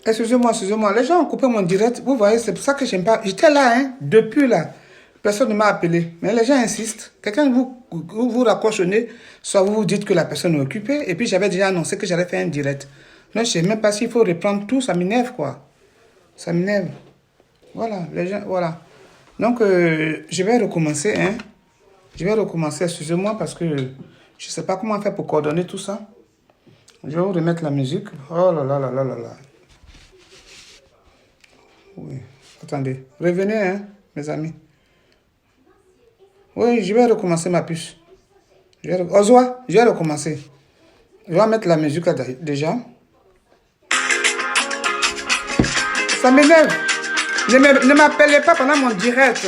Excusez-moi. Les gens ont coupé mon direct. Vous voyez, c'est pour ça que j'aime pas. J'étais là, hein, depuis là. Personne ne m'a appelé. Mais les gens insistent. Quelqu'un vous raccroche au nez, soit vous vous dites que la personne est occupée. Et puis j'avais déjà annoncé que j'allais faire un direct. Non, je ne sais même pas s'il faut reprendre tout. Ça m'énerve, quoi. Ça m'énerve. Voilà, les gens, voilà. Donc, je vais recommencer, hein. Je vais recommencer, excusez-moi, parce que je ne sais pas comment faire pour coordonner tout ça. Je vais vous remettre la musique. Oh là là là là là là. Oui, attendez. Revenez, hein, mes amis. Oui, je vais recommencer ma puce. Ozwa, je vais recommencer. Je vais mettre la musique là, déjà. Ça m'énerve. Ne m'appelez pas pendant mon direct.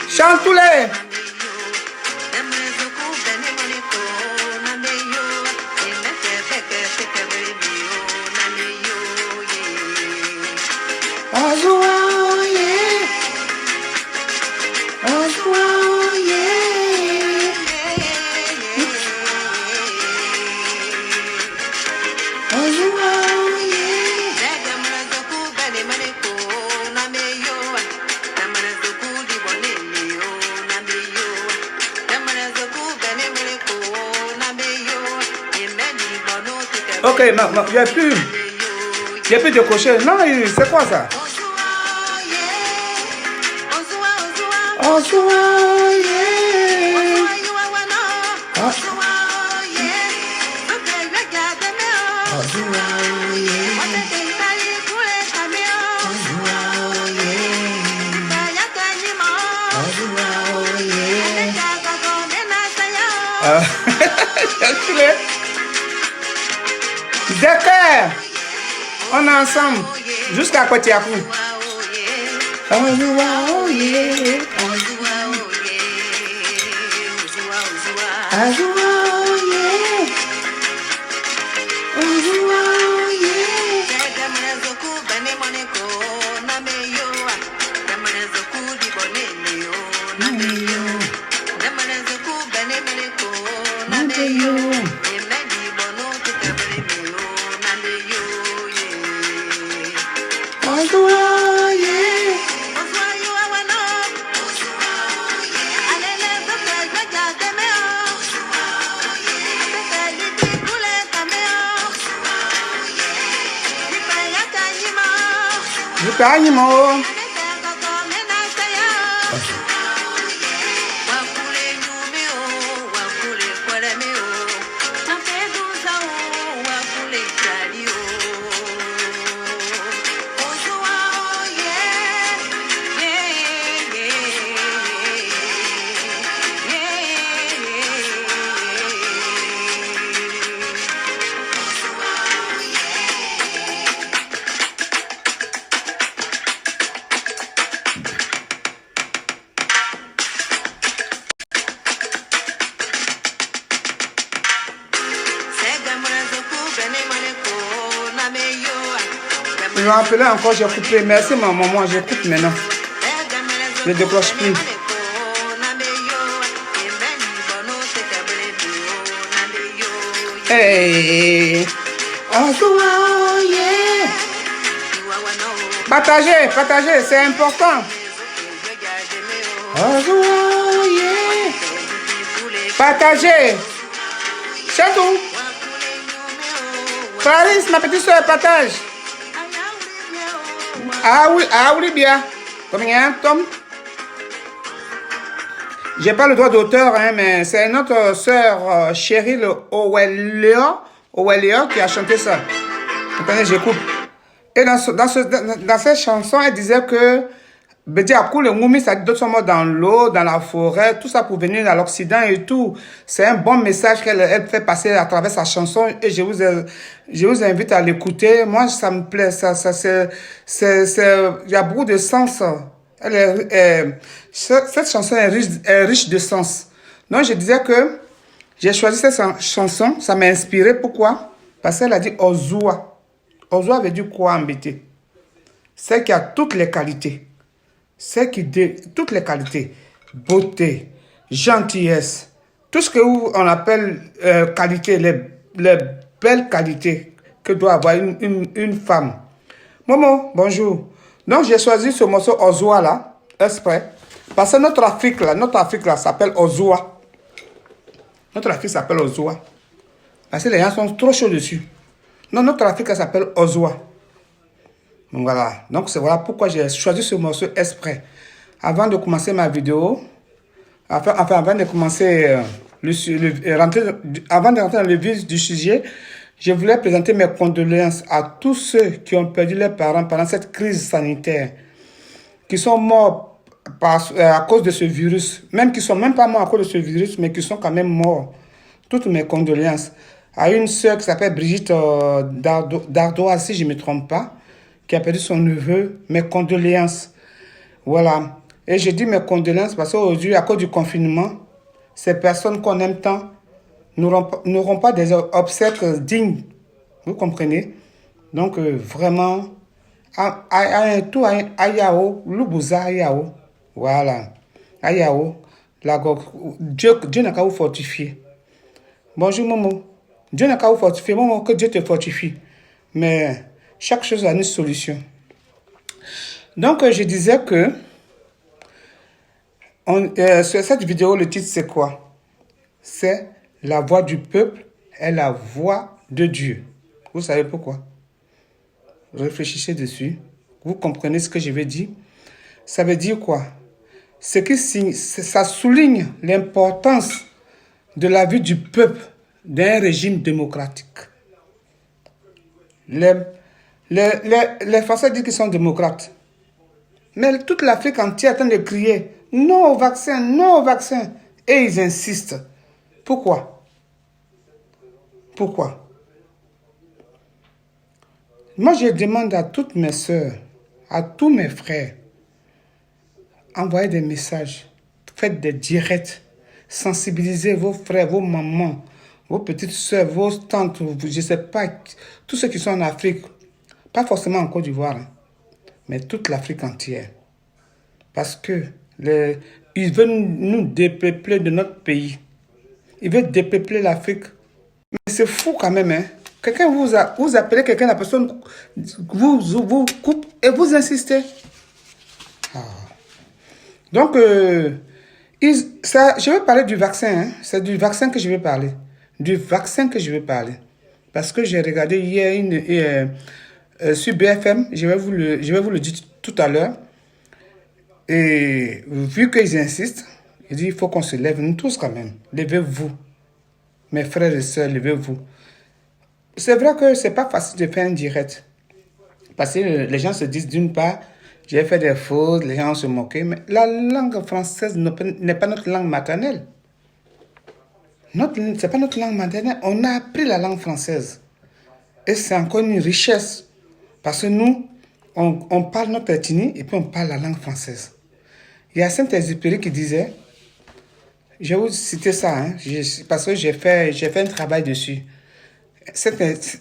Chantoulet. Ok, il n'y a plus de crochet. Non, c'est quoi ça? D'accord, on est ensemble jusqu'à Kotiakou. Ils m'ont appelé encore, j'ai coupé. Merci ma maman, j'écoute maintenant. Je ne décroche plus. Hey. Partagez, c'est important. Partagez. C'est tout. Clarisse, ma petite soeur, partage. Ah oui, bien. Combien, Tom? J'ai pas le droit d'auteur, hein, mais c'est notre sœur Cheryl Owelia qui a chanté ça. Attendez, j'écoute. Et dans cette chanson, elle disait que Bediakou, le Moumi, ça dit d'autres mots dans l'eau, dans la forêt, tout ça pour venir à l'Occident et tout. C'est un bon message qu'elle fait passer à travers sa chanson et je vous invite à l'écouter. Moi, ça me plaît, il y a beaucoup de sens. Cette chanson est riche de sens. Donc, je disais que j'ai choisi cette chanson, ça m'a inspiré. Pourquoi? Parce qu'elle a dit Ozua. Ozua veut dire quoi embêter? C'est qui a toutes les qualités. C'est qui toutes les qualités. Beauté, gentillesse, tout ce que on appelle qualité, les belles qualités que doit avoir une femme. Momo, bonjour. Donc, j'ai choisi ce morceau Ozua là, exprès. Parce que notre Afrique là, s'appelle Ozua. Notre Afrique s'appelle Ozua. Parce que les gens sont trop chauds dessus. Non, notre Afrique s'appelle Ozua. Donc voilà. Donc c'est voilà pourquoi j'ai choisi ce morceau exprès. Avant de commencer ma vidéo, avant de commencer avant de rentrer dans le vif du sujet, je voulais présenter mes condoléances à tous ceux qui ont perdu leurs parents pendant cette crise sanitaire, qui sont morts à cause de ce virus, même qui ne sont même pas morts à cause de ce virus, mais qui sont quand même morts. Toutes mes condoléances à une sœur qui s'appelle Brigitte Dardois, si je ne me trompe pas, qui a perdu son neveu. Mes condoléances. Voilà. Et je dis mes condoléances parce qu'aujourd'hui, à cause du confinement, ces personnes qu'on aime tant n'auront pas des obsèques dignes. Vous comprenez? Donc, vraiment, tout ayao, lubuza ayao. Voilà. Ayao. Dieu n'a qu'à vous fortifier. Bonjour, Momo. Dieu n'a qu'à vous fortifier. Momo, que Dieu te fortifie. Mais chaque chose a une solution. Donc, je disais que sur cette vidéo, le titre, c'est quoi? C'est la voix du peuple est la voix de Dieu. Vous savez pourquoi? Réfléchissez dessus. Vous comprenez ce que je veux dire? Ça veut dire quoi? Ça souligne l'importance de la vie du peuple d'un régime démocratique. Les Français disent qu'ils sont démocrates. Mais toute l'Afrique entière est en train de crier non au vaccin, non au vaccin. Et ils insistent. Pourquoi? Pourquoi? Moi, je demande à toutes mes soeurs, à tous mes frères, envoyez des messages, faites des directs, sensibilisez vos frères, vos mamans, vos petites soeurs, vos tantes, je ne sais pas, tous ceux qui sont en Afrique, pas forcément en Côte d'Ivoire, hein, mais toute l'Afrique entière. Parce que ils veulent nous dépeupler de notre pays. Ils veulent dépeupler l'Afrique. Mais c'est fou quand même, hein. Quelqu'un vous appelez quelqu'un, la personne vous coupe et vous insistez. Ah. Donc, je vais parler du vaccin. Hein. C'est du vaccin que je vais parler. Du vaccin que je vais parler. Parce que j'ai regardé hier sur BFM, je vais vous le dire tout à l'heure. Et vu qu'ils insistent, il dit il faut qu'on se lève, nous tous quand même. Levez-vous. Mes frères et sœurs, levez-vous. C'est vrai que ce n'est pas facile de faire un direct. Parce que les gens se disent d'une part, j'ai fait des fautes, les gens se moquent, mais la langue française n'est pas notre langue maternelle. Ce n'est pas notre langue maternelle. On a appris la langue française. Et c'est encore une richesse. Parce que nous, on parle notre ethnie et puis on parle la langue française. Il y a Saint-Exupéry qui disait, je vais vous citer ça, hein, parce que j'ai fait un travail dessus.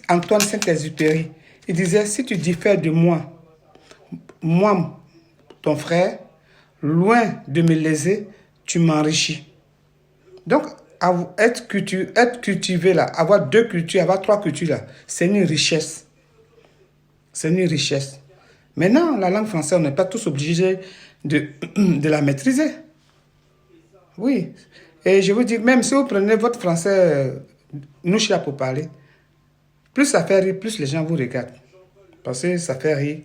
Antoine Saint-Exupéry, il disait, si tu diffères de moi, ton frère, loin de me léser, tu m'enrichis. Donc, être cultivé là, avoir 2 cultures, avoir 3 cultures là, c'est une richesse. C'est une richesse. Maintenant, la langue française, on n'est pas tous obligés de la maîtriser. Oui. Et je vous dis, même si vous prenez votre français, nous là pour parler, plus ça fait rire, plus les gens vous regardent. Parce que ça fait rire.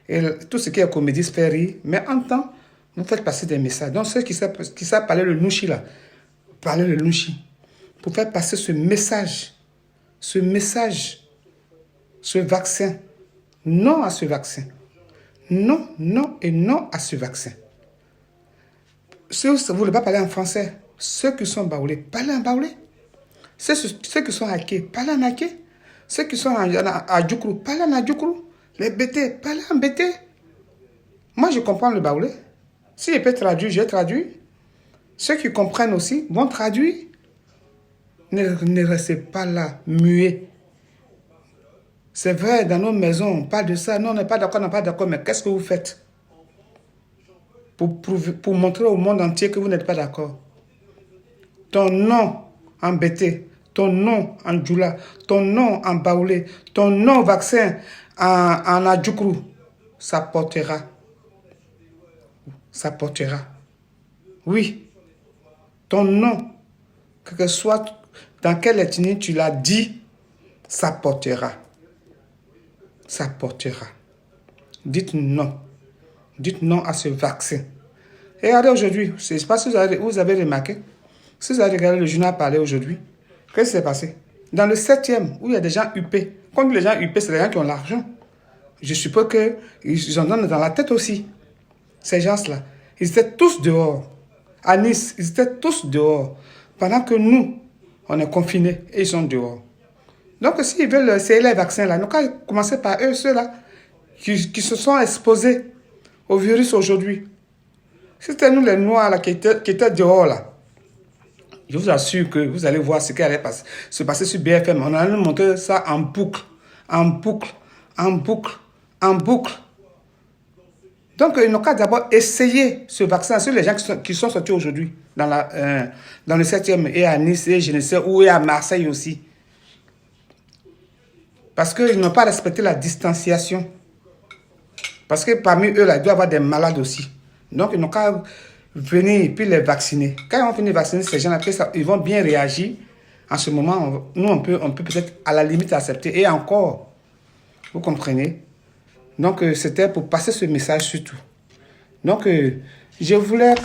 Et tout ce qui est comédie se fait rire. Mais en temps, vous faites passer des messages. Donc ceux qui savent parler le nouchi là, parlez le nouchi. Pour faire passer ce message, ce vaccin. Non à ce vaccin. Non, non et non à ce vaccin. Si vous ne voulez pas parler en français, ceux qui sont baoulés, parlez en baoulé. Ceux qui sont hackés, parlez en hacké. Ceux qui sont à Djoukrou, parlez en Djoukrou. Les bétés, parlez en bété. Moi, je comprends le baoulé. Si je peux traduire, je traduis. Ceux qui comprennent aussi vont traduire. Ne restez pas là, muets. C'est vrai, dans nos maisons, on parle de ça. Non, on n'est pas d'accord, on n'est pas d'accord, mais qu'est-ce que vous faites pour montrer au monde entier que vous n'êtes pas d'accord? ton nom en Bété, ton nom en Djoula, ton nom en Baoulé, ton nom vaccin en Adjoukrou, ça portera. Ça portera. Oui, ton nom, quel que soit dans quelle ethnie tu l'as dit, ça portera. Ça portera. Dites non. Dites non à ce vaccin. Et regardez aujourd'hui, je ne sais pas si vous avez remarqué, si vous avez regardé le journal parler aujourd'hui, qu'est-ce qui s'est passé? Dans le 7e, où il y a des gens huppés. Quand les gens huppés, c'est les gens qui ont l'argent. Je suppose qu'ils en donnent dans la tête aussi. Ces gens-là. Ils étaient tous dehors. À Nice, ils étaient tous dehors. Pendant que nous, on est confinés et ils sont dehors. Donc, s'ils veulent essayer les vaccins, là, nous allons commencer par eux, ceux-là, qui se sont exposés au virus aujourd'hui. C'était nous, les Noirs, là, qui étaient dehors, là. Je vous assure que vous allez voir ce qui allait se passer sur BFM. On allait montrer ça en boucle, en boucle, en boucle, en boucle. Donc, il nous qu'à d'abord essayer ce vaccin sur les gens qui sont sortis aujourd'hui dans le 7e et à Nice et je ne sais où et à Marseille aussi. Parce qu'ils n'ont pas respecté la distanciation. Parce que parmi eux, là, il doit y avoir des malades aussi. Donc, ils n'ont qu'à venir et puis les vacciner. Quand ils vont venir vacciner ces gens-là, ils vont bien réagir. En ce moment, nous, on peut peut-être à la limite accepter. Et encore, vous comprenez? Donc, c'était pour passer ce message surtout. Donc, je voulais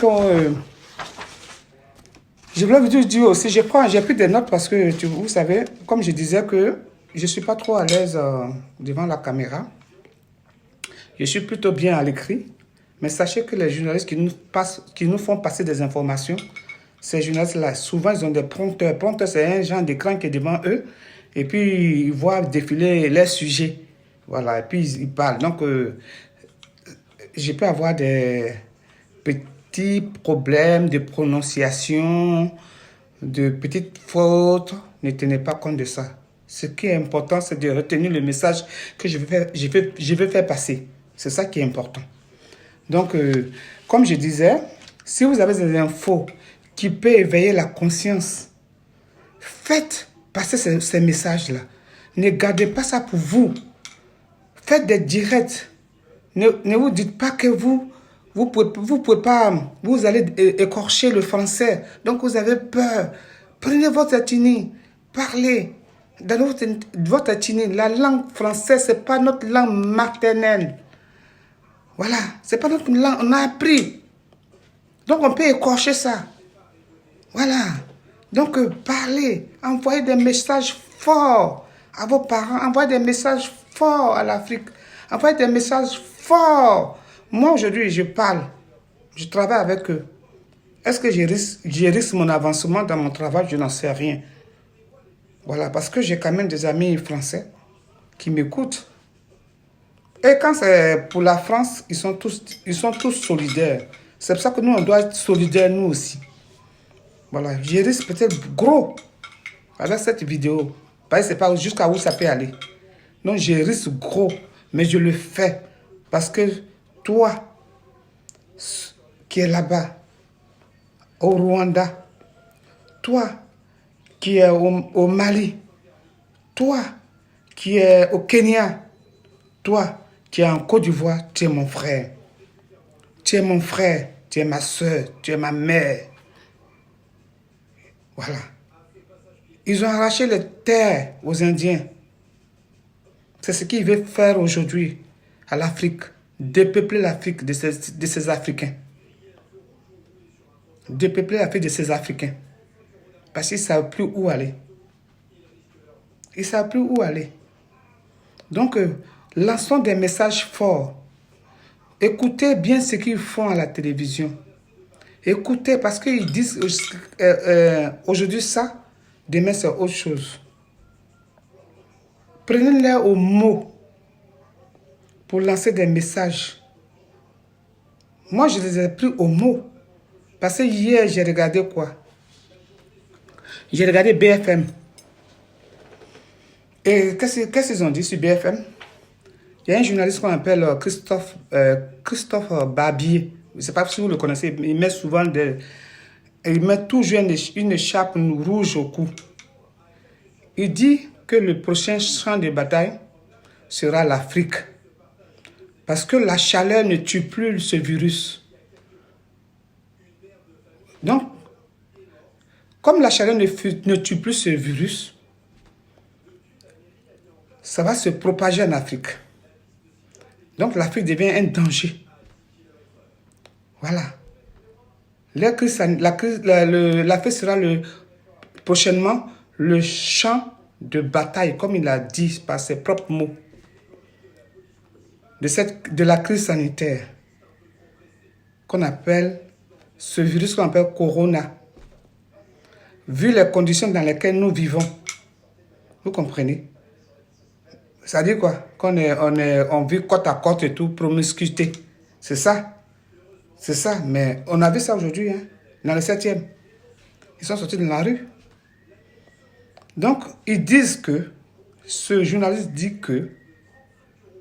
vous dire aussi, j'ai pris des notes parce que, vous savez, comme je disais que je ne suis pas trop à l'aise devant la caméra. Je suis plutôt bien à l'écrit. Mais sachez que les journalistes qui nous font passer des informations, ces journalistes-là, souvent, ils ont des prompteurs. Prompteur, c'est un genre d'écran qui est devant eux. Et puis, ils voient défiler les sujets. Voilà, et puis ils parlent. Donc, je peux avoir des petits problèmes de prononciation, de petites fautes. Ne tenez pas compte de ça. Ce qui est important, c'est de retenir le message que je veux faire passer. C'est ça qui est important. Donc, comme je disais, si vous avez des infos qui peuvent éveiller la conscience, faites passer ces messages-là. Ne gardez pas ça pour vous. Faites des directs. Ne vous dites pas que vous pouvez pas, vous allez écorcher le français. Donc vous avez peur. Prenez votre ethnie, parlez dans votre ethnie. La langue française, c'est pas notre langue maternelle. Voilà, c'est pas notre langue, on a appris. Donc on peut écorcher ça. Voilà. Donc parlez, envoyez des messages forts à vos parents, envoyez des messages forts à l'Afrique, envoyez des messages forts. Moi aujourd'hui, je parle, je travaille avec eux. Est-ce que je risque mon avancement dans mon travail? Je n'en sais rien. Voilà, parce que j'ai quand même des amis français qui m'écoutent. Et quand c'est pour la France, ils sont tous solidaires. C'est pour ça que nous, on doit être solidaires, nous aussi. Voilà, je risque peut-être gros avec cette vidéo. Parce que c'est pas jusqu'à où ça peut aller. Donc, je risque gros, mais je le fais. Parce que toi, qui es là-bas, au Rwanda, toi, qui es au Mali, toi, qui es au Kenya, toi, qui es en Côte d'Ivoire, tu es mon frère. Tu es mon frère, tu es ma soeur, tu es ma mère. Voilà. Ils ont arraché les terres aux Indiens. C'est ce qu'ils veulent faire aujourd'hui à l'Afrique. Dépeupler l'Afrique de ces Africains. Dépeupler l'Afrique de ces Africains. Parce qu'ils ne savent plus où aller. Ils ne savent plus où aller. Donc, lançons des messages forts. Écoutez bien ce qu'ils font à la télévision. Écoutez, parce qu'ils disent aujourd'hui ça, demain c'est autre chose. Prenez-les au mot pour lancer des messages. Moi, je les ai pris au mot. Parce que hier, j'ai regardé quoi? J'ai regardé BFM. Et qu'est-ce qu'ils ont dit sur BFM? Il y a un journaliste qu'on appelle Christophe Barbier. Je ne sais pas si vous le connaissez, il met souvent Et il met toujours une écharpe rouge au cou. Il dit que le prochain champ de bataille sera l'Afrique. Parce que la chaleur ne tue plus ce virus. Donc, comme la chaleur ne tue plus ce virus, ça va se propager en Afrique. Donc, l'Afrique devient un danger. Voilà. L'Afrique sera prochainement le champ de bataille, comme il a dit par ses propres mots, de la crise sanitaire qu'on appelle, ce virus qu'on appelle Corona. Vu les conditions dans lesquelles nous vivons, vous comprenez? Ça dit quoi? On vit côte à côte et tout, promiscuité. C'est ça. C'est ça. Mais on a vu ça aujourd'hui, hein, dans le 7e. Ils sont sortis de la rue. Donc, ils disent que, ce journaliste dit que,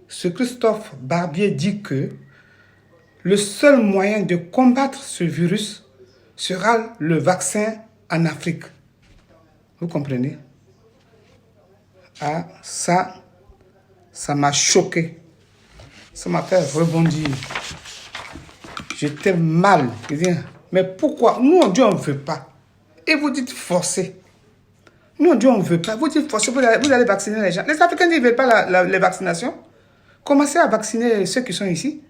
ce Christophe Barbier dit que, le seul moyen de combattre ce virus sera le vaccin en Afrique. Vous comprenez? Ah, ça m'a choqué. Ça m'a fait rebondir. J'étais mal. Mais pourquoi? Nous, on dit on ne veut pas. Et vous dites forcer. Nous, on dit on ne veut pas. Vous dites forcer, vous allez vacciner les gens. Les Africains ne veulent pas les vaccinations. Commencez à vacciner ceux qui sont ici.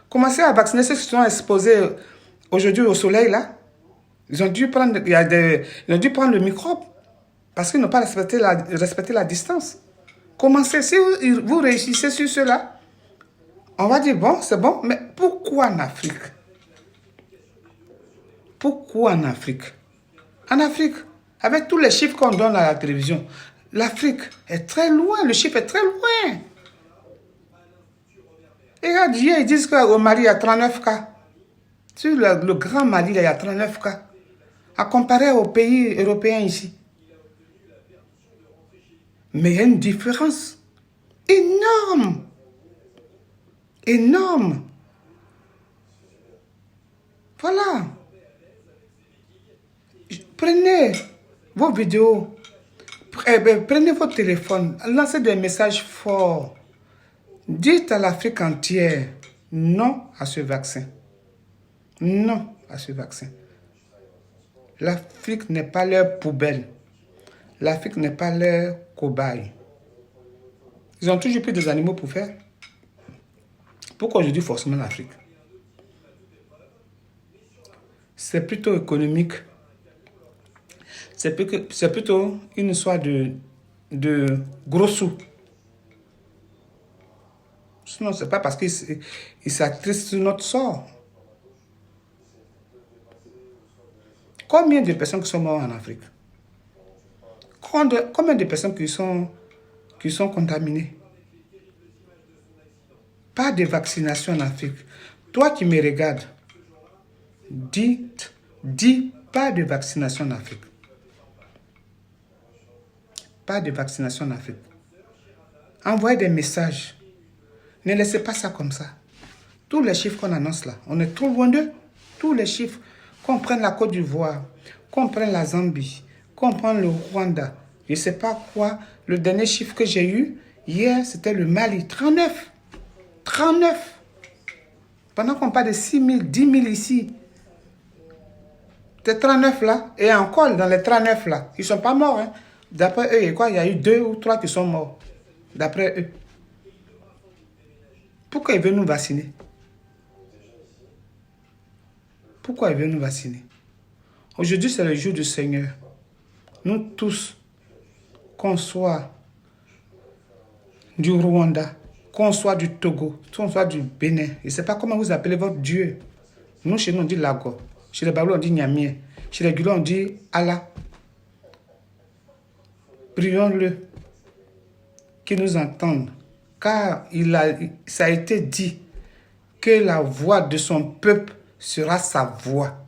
Commencez à vacciner ceux qui sont exposés aujourd'hui au soleil, là. Ils ont dû prendre, ils ont dû prendre le microbe parce qu'ils n'ont pas respecté la distance. Commencez, si vous réussissez sur cela, on va dire, bon, c'est bon, mais pourquoi en Afrique? Pourquoi en Afrique? En Afrique, avec tous les chiffres qu'on donne à la télévision, l'Afrique est très loin, le chiffre est très loin. Et regarde, hier, ils disent qu'au Mali, il y a 39 cas. Sur le grand Mali, il y a 39 cas. À comparer aux pays européens ici. Mais il y a une différence énorme. Énorme. Voilà. Prenez vos vidéos. Prenez votre téléphone. Lancez des messages forts. Dites à l'Afrique entière non à ce vaccin. Non à ce vaccin. L'Afrique n'est pas leur poubelle. L'Afrique n'est pas leur cobaye. Ils ont toujours pris des animaux pour faire. Pourquoi je dis forcément l'Afrique? C'est plutôt économique. C'est plutôt une histoire de gros sous. Sinon, ce n'est pas parce qu'ils s'attristent sur notre sort. Combien de personnes qui sont mortes en Afrique? Combien de personnes qui sont contaminées? Pas de vaccination en Afrique. Toi qui me regardes, dis pas de vaccination en Afrique. Pas de vaccination en Afrique. Envoyez des messages. Ne laissez pas ça comme ça. Tous les chiffres qu'on annonce là, on est trop loin d'eux. Tous les chiffres. Qu'on prenne la Côte d'Ivoire, qu'on prenne la Zambie, qu'on prenne le Rwanda, je ne sais pas quoi. Le dernier chiffre que j'ai eu hier, c'était le Mali. 39. 39. Pendant qu'on parle de 6 000, 10 000 ici. Ces 39 là, et encore dans les 39 là, ils ne sont pas morts. Hein. D'après eux, il y a eu 2 ou 3 qui sont morts. D'après eux. Pourquoi ils veulent nous vacciner? Pourquoi ils veulent nous vacciner? Aujourd'hui, c'est le jour du Seigneur. Nous tous, qu'on soit du Rwanda, qu'on soit du Togo, qu'on soit du Bénin, je ne sais pas comment vous appelez votre Dieu. Nous, chez nous, on dit Lago. Chez les Babylons, on dit Nyamie. Chez les Gulons, on dit Allah. Prions-le qu'il nous entende. Car ça a été dit que la voix de son peuple sera sa voix.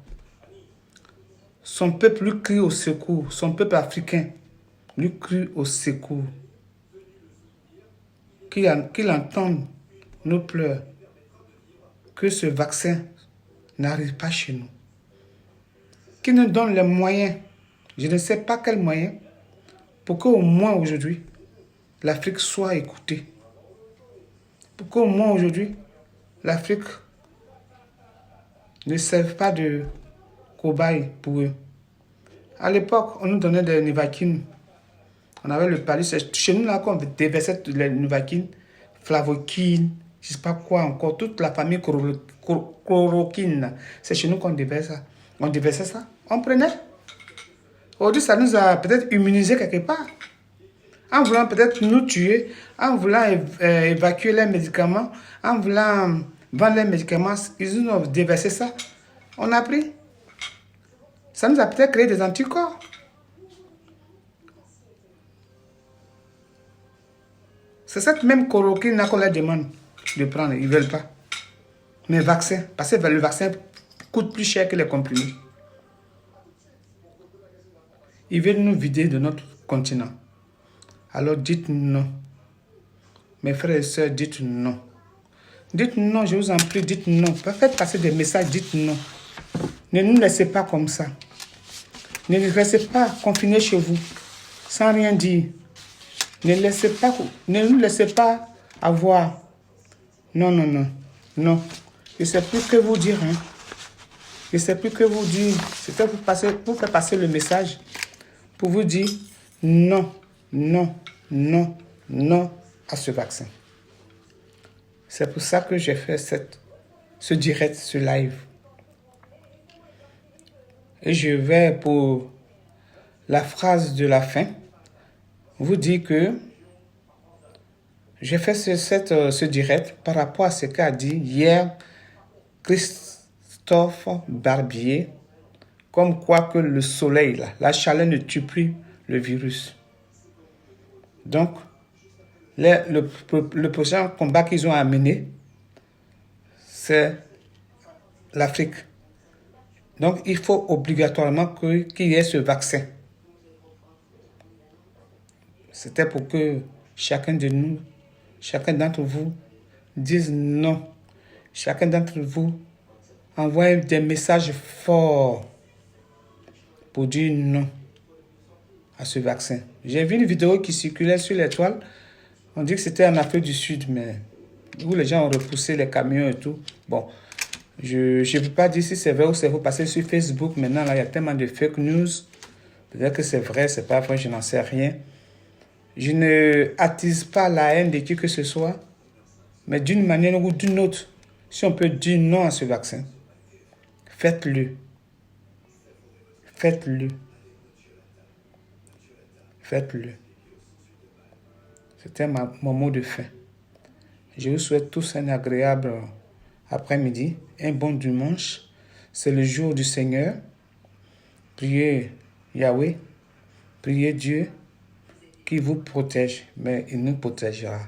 Son peuple lui crie au secours. Son peuple africain lui crie au secours. Qu'il entende nos pleurs. Que ce vaccin n'arrive pas chez nous. qui nous donne les moyens, je ne sais pas quels moyens, pour qu'au moins aujourd'hui, l'Afrique soit écoutée. Pour qu'au moins aujourd'hui, l'Afrique ne serve pas de cobaye pour eux. À l'époque, on nous donnait des Nivaquine. On avait le palud. C'est chez nous là qu'on déversait les Nivaquine, Flavoquine, je ne sais pas quoi encore, toute la famille chloroquine. C'est chez nous qu'on déversait ça. On déversait ça. On prenait. Aujourd'hui, ça nous a peut-être immunisés quelque part. En voulant peut-être nous tuer, en voulant évacuer les médicaments, en voulant vendre les médicaments, ils nous ont déversé ça. On a pris. Ça nous a peut-être créé des anticorps. C'est cette même chloroquine qu'on leur demande de prendre. Ils ne veulent pas. Mais vaccin, parce que le vaccin coûte plus cher que les comprimés. Ils veulent nous vider de notre continent. Alors dites non. Mes frères et sœurs, dites non. Dites non, je vous en prie, dites non. Faites passer des messages, dites non. Ne nous laissez pas comme ça. Ne nous laissez pas confinés chez vous, sans rien dire. Ne nous laissez pas avoir. Non, non, non, non. Je ne sais plus que vous dire. Hein. Je ne sais plus que vous dire. C'était pour faire passer le message. Pour vous dire non, non, non, non à ce vaccin. C'est pour ça que j'ai fait ce direct, ce live. Et je vais, pour la phrase de la fin, vous dire que j'ai fait ce direct par rapport à ce qu'a dit hier Christophe Barbier, comme quoi que le soleil, là, la chaleur ne tue plus le virus. Donc, le prochain combat qu'ils ont à mener, c'est l'Afrique. Donc, il faut obligatoirement qu'il y ait ce vaccin. C'était pour que chacun de nous, chacun d'entre vous dise non. Chacun d'entre vous envoie des messages forts pour dire non à ce vaccin. J'ai vu une vidéo qui circulait sur l'étoile. On dit que c'était en Afrique du Sud, mais où les gens ont repoussé les camions et tout. Bon, je ne peux pas dire si c'est vrai ou c'est faux, parce que sur Facebook, maintenant, là, il y a tellement de fake news. Peut-être que c'est vrai, c'est pas vrai, je n'en sais rien. Je ne attise pas la haine de qui que ce soit, mais d'une manière ou d'une autre, si on peut dire non à ce vaccin, faites-le. Faites-le. Faites-le. C'était mon mot de fin. Je vous souhaite tous un agréable après-midi, un bon dimanche. C'est le jour du Seigneur. Priez Yahweh, priez Dieu qui vous protège, mais il nous protégera.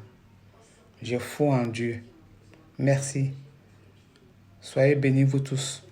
J'ai foi en Dieu. Merci. Soyez bénis vous tous.